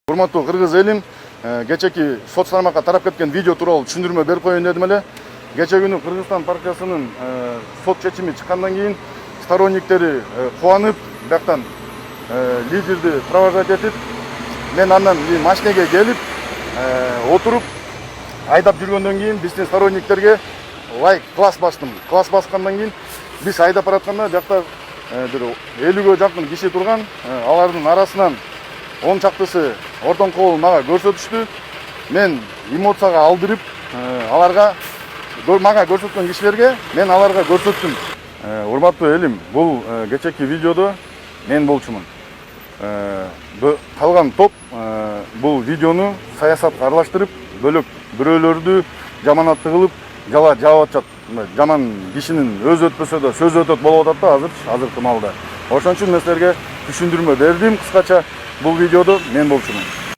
Урматтуу кыргыз элим, кечеки соц тармакка тарап кеткен видео тууралуу түшүндүрмө берип коеюн дедим эле. Кече күнү Кыргызстан партиясынын сот чечими чыккандан кийин сторонниктери кубанып, бияктан лидерди провожать этип, мен андан машинеге келип, отуруп, айдап жүргөндөн кийин биздин сторонниктерге лайк класс бастым. Класс баскандан кийин биз айдап баратканда жакта бир 50ге жакын киши турган, алардын арасынан 10 чактысы ортон колун мага көрсөтүштү. Мен эмоцияга алдырып, аларга мага көрсөткөн кишилерге мен аларга көрсөттүм. Урматтуу элим, бул кечеки видеодо мен болчумун. Калган топ бул видеону саясатка аралаштырып, бөлөк бирөөлөрдү жаманатты кылып, жала жаап атышат. Жаман кишинин өзү өтпөсө да сөзү өтөт болуп атат да азыркы маалда. Ошон үчүн мен силерге түшүндүрмө бердим кыскача. Бул видеодо мен болчумун.